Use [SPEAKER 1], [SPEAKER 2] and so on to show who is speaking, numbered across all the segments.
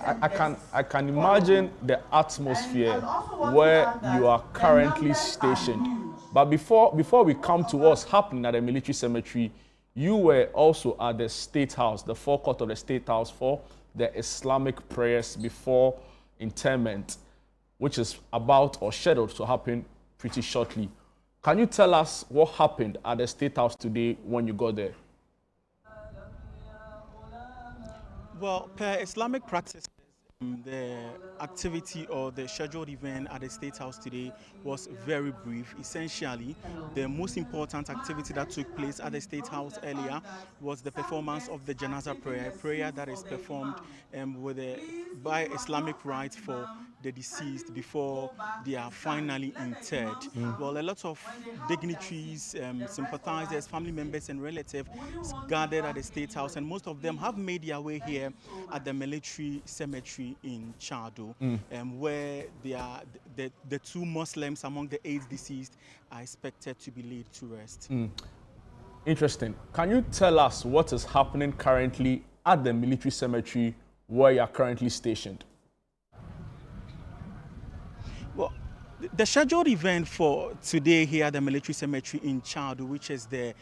[SPEAKER 1] I can imagine the atmosphere where you are currently stationed. But before we come to what's happening at the military cemetery, you were also at the State House, the forecourt of the State House for the Islamic prayers before interment, which is about or scheduled to happen pretty shortly. Can you tell us what happened at the State House today when you got there?
[SPEAKER 2] Well, per Islamic practice, the activity or the scheduled event at the State House today was very brief. Essentially, the most important activity that took place at the State House earlier was the performance of the Janaza prayer, a prayer that is performed by Islamic rites for the deceased before they are finally interred. Well, a lot of dignitaries, sympathizers, family members, and relatives gathered at the State House, and most of them have made their way here at the military cemetery in Chado, where the two Muslims among the 8 deceased are expected to be laid to rest.
[SPEAKER 1] Interesting. Can you tell us what is happening currently at the military cemetery where you are currently stationed?
[SPEAKER 2] Well, the scheduled event for today here at the military cemetery in Chado, which is the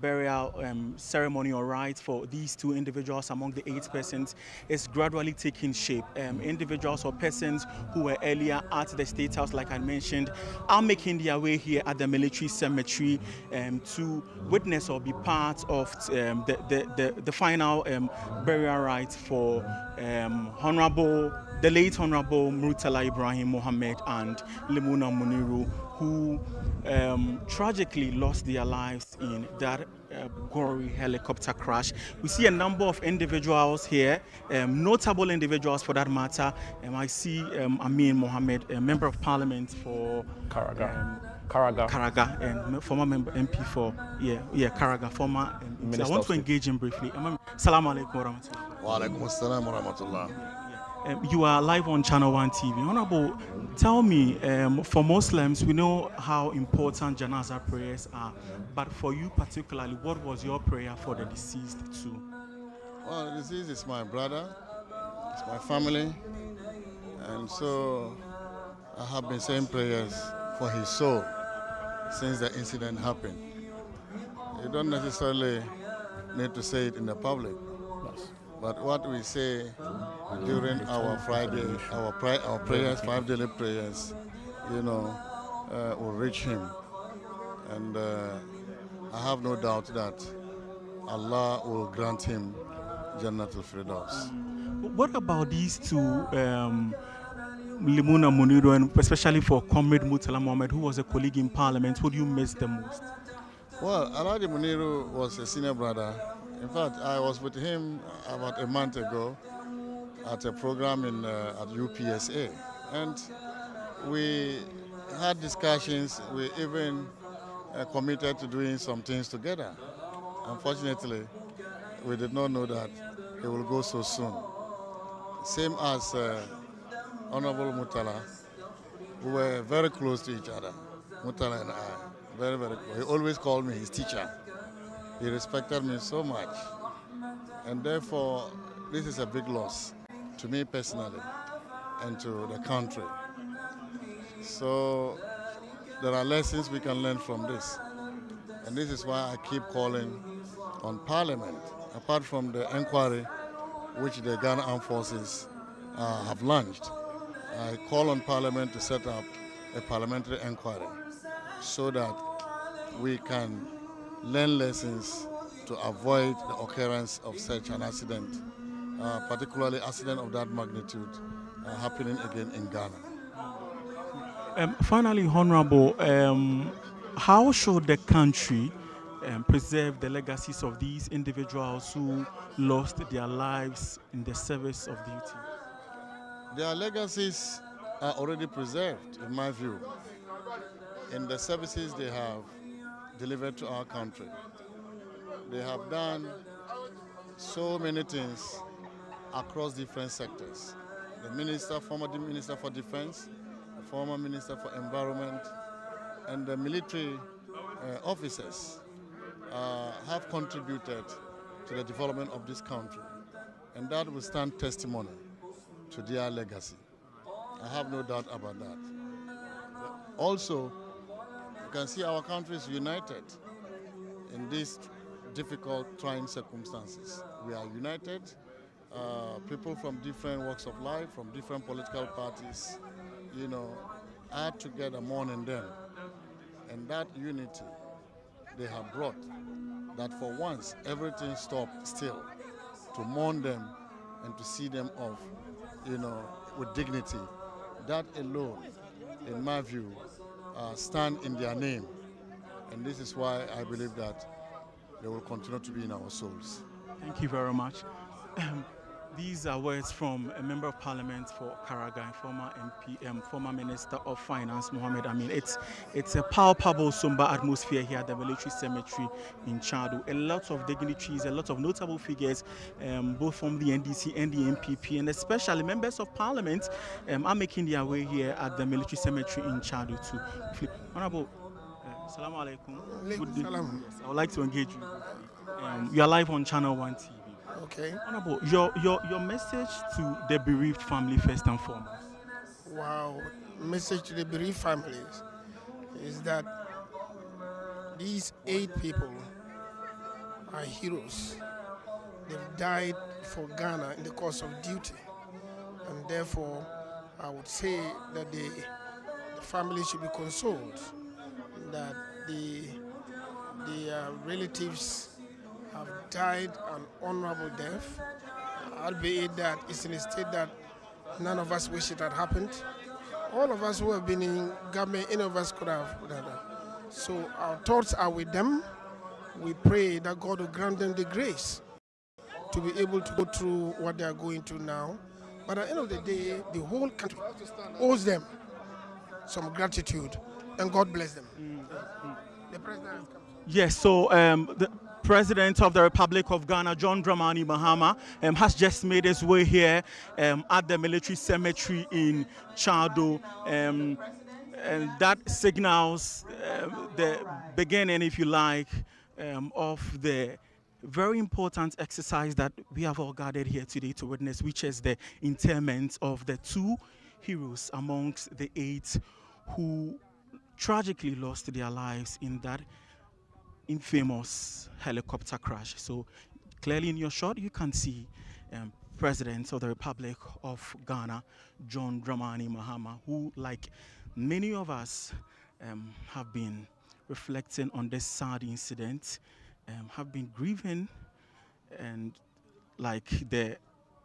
[SPEAKER 2] burial ceremony or rite for these 2 individuals among the 8 persons, is gradually taking shape. Individuals or persons who were earlier at the State House, like I mentioned, are making their way here at the military cemetery to witness or be part of the final burial rite for the late Honorable Murtala Ibrahim, Mohammed, and Limuna Muniru, who tragically lost their lives in that gory helicopter crash. We see a number of individuals here, notable individuals for that matter. I see Amin Mohammed, a member of parliament for Karaga, and former member MP for Karaga, former I want to engage him briefly. Assalamu alaikum wa rahmatullah.
[SPEAKER 3] Wa alaikum assalam wa rahmatullah.
[SPEAKER 2] You are live on ChannelOne TV. Honorable, tell me, for Muslims, we know how important Janaza prayers are, but for you particularly, what was your prayer for the deceased too?
[SPEAKER 3] Well, the deceased is my brother, it's my family, and so I have been saying prayers for his soul since the incident happened. You don't necessarily need to say it in the public. But what we say during our Friday, our prayers, 5 daily prayers, will reach him. And I have no doubt that Allah will grant him Jannatul Firdaus.
[SPEAKER 2] What about these 2, Limuna Muniru, and especially for Comrade Murtala Mohammed, who was a colleague in Parliament? Who do you miss the most?
[SPEAKER 3] Well, Alhaji Muniru was a senior brother. In fact, I was with him about a month ago at a program at UPSA, and we had discussions. We even committed to doing some things together. Unfortunately, we did not know that it will go so soon. Same as Honorable Murtala, we were very close to each other, Murtala and I, very, very close. He always called me his teacher. He respected me so much, and therefore this is a big loss to me personally and to the country. So there are lessons we can learn from this, and this is why I keep calling on Parliament. Apart from the inquiry which the Ghana Armed Forces have launched, I call on Parliament to set up a parliamentary inquiry so that we can learn lessons to avoid the occurrence of such an accident, particularly accident of that magnitude happening again in Ghana.
[SPEAKER 2] Finally, Honorable, how should the country preserve the legacies of these individuals who lost their lives in the service of duty?
[SPEAKER 3] Their legacies are already preserved, in my view, in the services they have delivered to our country. They have done so many things across different sectors. The former Minister for Defense, the former Minister for Environment, and the military officers have contributed to the development of this country. And that will stand testimony to their legacy. I have no doubt about that. Also, you can see our country is united in these difficult, trying circumstances. We are united. People from different walks of life, from different political parties, are together mourning them. And that unity they have brought, that for once everything stopped still, to mourn them and to see them off, with dignity. That alone, in my view, stand in their name. And this is why I believe that they will continue to be in our souls.
[SPEAKER 2] Thank you very much. These are words from a member of parliament for Karaga and former MP, former Minister of Finance, Mohammed. I mean, it's a palpable somber atmosphere here at the military cemetery in Chado. A lot of dignitaries, a lot of notable figures, both from the NDC and the MPP, and especially members of parliament are making their way here at the military cemetery in Chado to Honorable, Assalamu alaikum. Good day. Yes, I would like to engage you. You are live on ChannelOne TV.
[SPEAKER 4] Okay.
[SPEAKER 2] Honorable, your message to the bereaved family first and foremost.
[SPEAKER 4] Wow. Message to the bereaved families is that these 8 people are heroes. They've died for Ghana in the course of duty. And therefore, I would say that the family should be consoled that the relatives have died an honorable death, albeit that it's in a state that none of us wish it had happened. All of us who have been in government, any of us could have done that. So our thoughts are with them. We pray that God will grant them the grace to be able to go through what they are going through now. But at the end of the day, the whole country owes them some gratitude, and God bless them. The president has come.
[SPEAKER 2] Yes, so the President of the Republic of Ghana, John Dramani Mahama, has just made his way here at the military cemetery in Chado, and that signals the beginning, if you like, of the very important exercise that we have all gathered here today to witness, which is the interment of the 2 heroes amongst the 8 who tragically lost their lives in that infamous helicopter crash. So clearly in your shot you can see President of the Republic of Ghana, John Dramani Mahama, who, like many of us, have been reflecting on this sad incident, have been grieving, and like the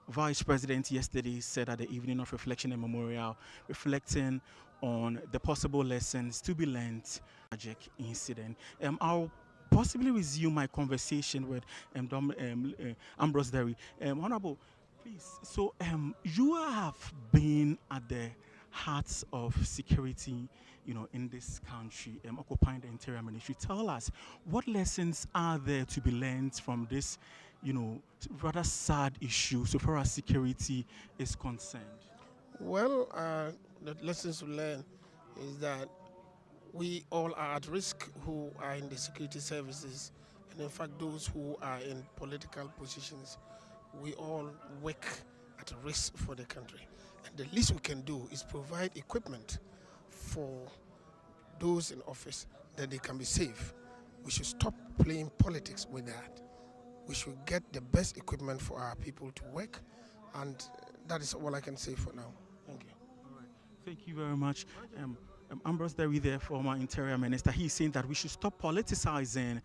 [SPEAKER 2] Vice President yesterday said at the evening of reflection and memorial, reflecting on the possible lessons to be learned from the tragic incident. I'll possibly resume my conversation with Ambrose Derry. Honorable, please, so you have been at the heart of security, in this country, occupying the Interior Ministry. Tell us, what lessons are there to be learned from this, rather sad issue so far as security is concerned?
[SPEAKER 4] Well, the lessons to learn is that we all are at risk who are in the security services, and in fact those who are in political positions. We all work at risk for the country, and the least we can do is provide equipment for those in office that they can be safe. We should stop playing politics with that. We should get the best equipment for our people to work, and that is all I can say for now. Thank you.
[SPEAKER 2] All right. Thank you very much. Ambrose Derry, the former Interior Minister, he's saying that we should stop politicizing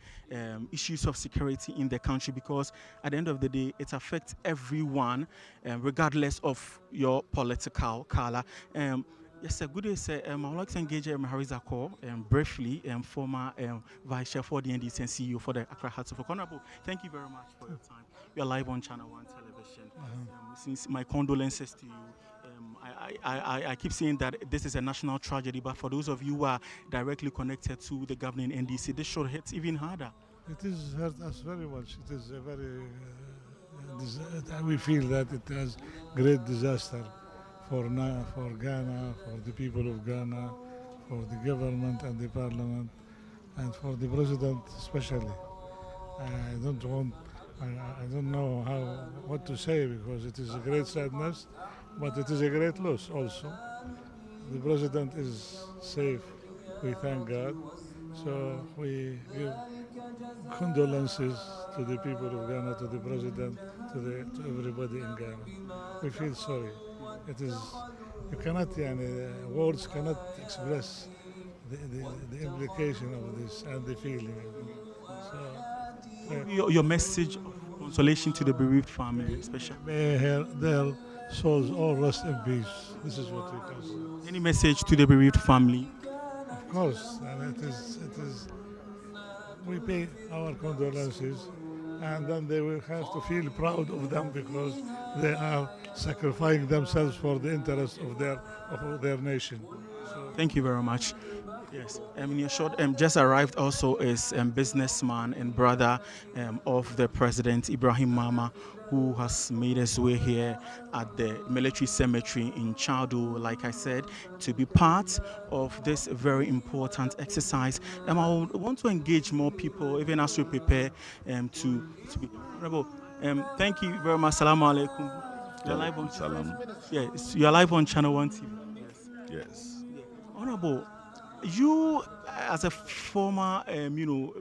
[SPEAKER 2] issues of security in the country, because at the end of the day, it affects everyone, regardless of your political color. Yes, sir. Good day, sir. I would like to engage Harizako briefly, former Vice Chair for the NDC and CEO for the Accra Hearts of Oak. Honorable, thank you very much for your time. We are live on ChannelOne television. Since my condolences to you. I keep saying that this is a national tragedy, but for those of you who are directly connected to the governing NDC, this should hit even harder.
[SPEAKER 5] It has hurt us very much. It is a very, we feel that it has great disaster for Ghana, for the people of Ghana, for the government and the parliament, and for the president especially. I don't know what to say, because it is a great sadness. but it is a great loss also. The president is safe, we thank God. So we give condolences to the people of Ghana, to the president, to everybody in Ghana. We feel sorry. It is, you cannot, words cannot express the implication of this and the feeling. So,
[SPEAKER 2] Your message of consolation to the bereaved family, especially.
[SPEAKER 5] may their souls all rest in peace. This is what we can say.
[SPEAKER 2] Any message to the bereaved family?
[SPEAKER 5] Of course, and it is, we pay our condolences, and then they will have to feel proud of them because they are sacrificing themselves for the interest of their nation. So,
[SPEAKER 2] Thank you very much. Yes, in your short, just arrived also is businessman and brother of the president, Ibrahim Mama, who has made his way here at the military cemetery in Chadu, like I said, to be part of this very important exercise. I would want to engage more people, even as we prepare to be honorable. Thank you very much. Assalamu alaikum. You're live on
[SPEAKER 6] Salam.
[SPEAKER 2] Yes, you're live on ChannelOne TV.
[SPEAKER 6] Yes.
[SPEAKER 2] Honorable, you as a former,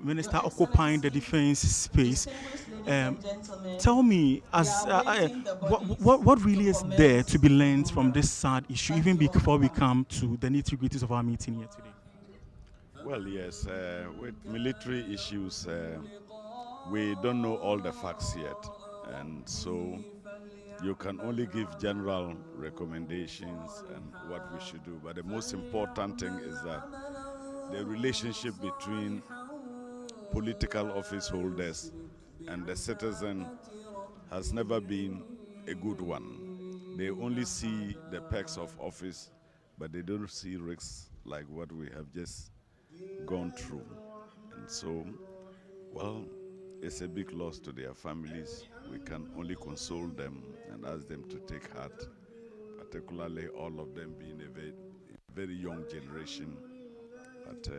[SPEAKER 2] minister occupying the defense space, tell me, what really is there to be learned from this sad issue, even before we come to the nitty-gritties of our meeting here today?
[SPEAKER 6] Well, yes. With military issues, we don't know all the facts yet, and so you can only give general recommendations and what we should do. But the most important thing is that the relationship between political office holders and the citizen has never been a good one. They only see the perks of office, but they don't see risks like what we have just gone through. And so, well, it's a big loss to their families. We can only console them and ask them to take heart, particularly all of them being a very young generation. But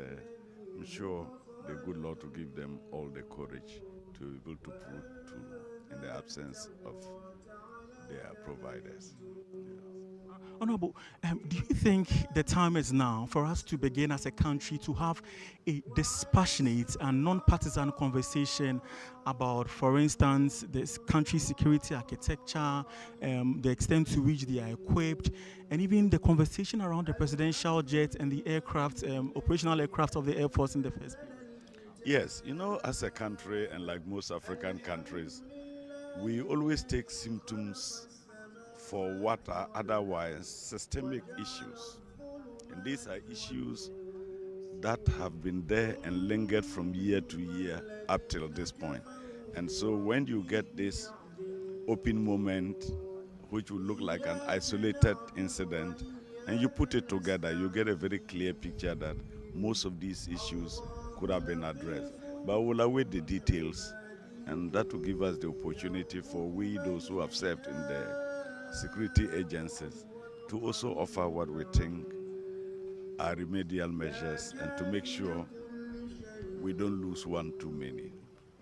[SPEAKER 6] I'm sure the good Lord will give them all the courage to be able to put to in the absence of their providers.
[SPEAKER 2] Honorable, do you think the time is now for us to begin as a country to have a dispassionate and non-partisan conversation about, for instance, this country's security architecture, the extent to which they are equipped, and even the conversation around the presidential jet and the aircraft, operational aircraft of the Air Force in the first place?
[SPEAKER 6] Yes, as a country, and like most African countries, we always take symptoms for what are otherwise systemic issues. And these are issues that have been there and lingered from year to year up till this point. And so when you get this open moment, which will look like an isolated incident, and you put it together, you get a very clear picture that most of these issues could have been addressed. But we'll await the details, and that will give us the opportunity for those who have served in the security agencies, to also offer what we think are remedial measures and to make sure we don't lose one too many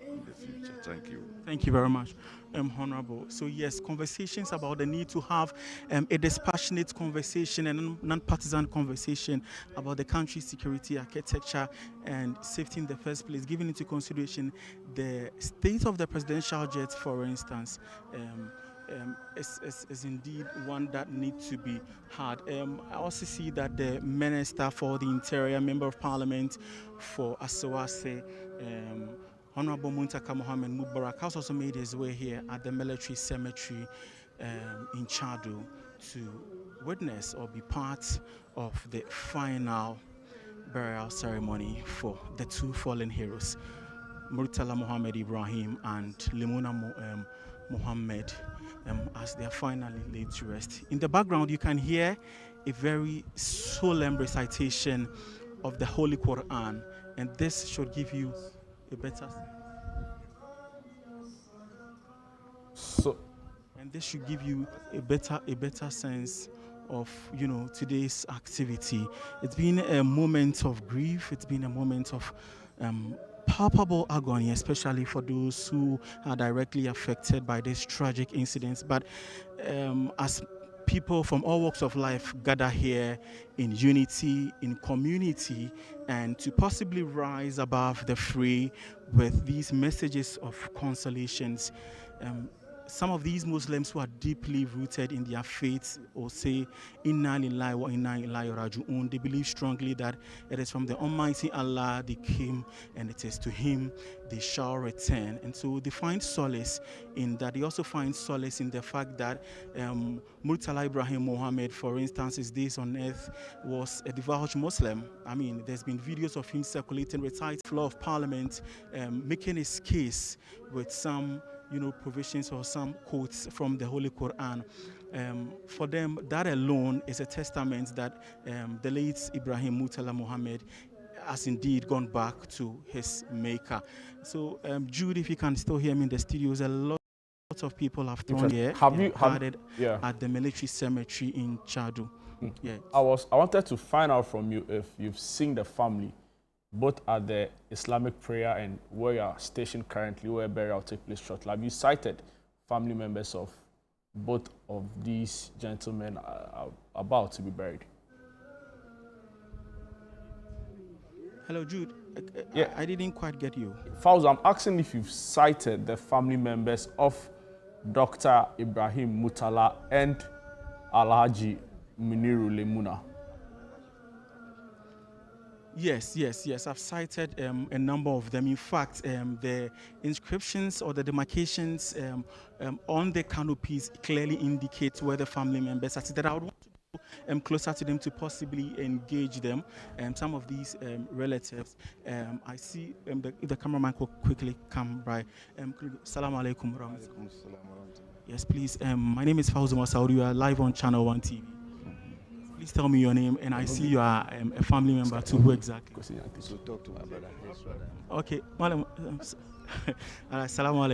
[SPEAKER 6] in the future. Thank you.
[SPEAKER 2] Thank you very much, Honorable. So yes, conversations about the need to have a dispassionate conversation and non-partisan conversation about the country's security architecture and safety in the first place, giving into consideration the state of the presidential jet, for instance, is indeed one that needs to be had. I also see that the Minister for the Interior, Member of Parliament for Asawase, Honorable Mohammed has also made his way here at the military cemetery in Chadu to witness or be part of the final burial ceremony for the two fallen heroes, Murtala Mohammed Ibrahim and Limuna Mohammed, as they are finally laid to rest. In the background, you can hear a very solemn recitation of the Holy Quran, and this should give you a better. This should give you a better sense of today's activity. It's been a moment of grief. It's been a moment of palpable agony, especially for those who are directly affected by these tragic incidents. But as people from all walks of life gather here in unity, in community, and to possibly rise above the fray with these messages of consolations. Some of these Muslims who are deeply rooted in their faith or say, Inna lillahi wa inna ilaihi raji'un, they believe strongly that it is from the Almighty Allah they came and it is to Him they shall return. And so they find solace in that. They also find solace in the fact that Murtala Ibrahim Mohammed, for instance, his days on earth was a devout Muslim. I mean, there's been videos of him circulating, reciting floor of parliament, making his case with some provisions or some quotes from the Holy Quran. For them, that alone is a testament that the late Ibrahim Murtala Mohammed has indeed gone back to his maker. So, Jude, if you can still hear me in the studios, a lot of people have thrown here at the military cemetery in Chadu. Yeah.
[SPEAKER 1] I wanted to find out from you if you've seen the family both at the Islamic prayer and where you are stationed currently, where burial will take place shortly. Have you cited family members of both of these gentlemen about to be buried?
[SPEAKER 2] Hello, Jude. I didn't quite get you.
[SPEAKER 1] Fawz, I'm asking if you've cited the family members of Dr. Ibrahim Murtala and Alhaji Muniru Limuna.
[SPEAKER 2] Yes. I've cited a number of them. In fact, the inscriptions or the demarcations on the canopies clearly indicate where the family members are seated. I would want to go closer to them to possibly engage them. Some of these relatives, I see if the cameraman could quickly come by. Assalamu alaikum. Yes, please. My name is Fawz Masaudi. You are live on ChannelOne TV. Please tell me your name, and I see you are a family member too. Who exactly?
[SPEAKER 7] So talk to my brother.
[SPEAKER 2] Okay, Assalamu alaikum.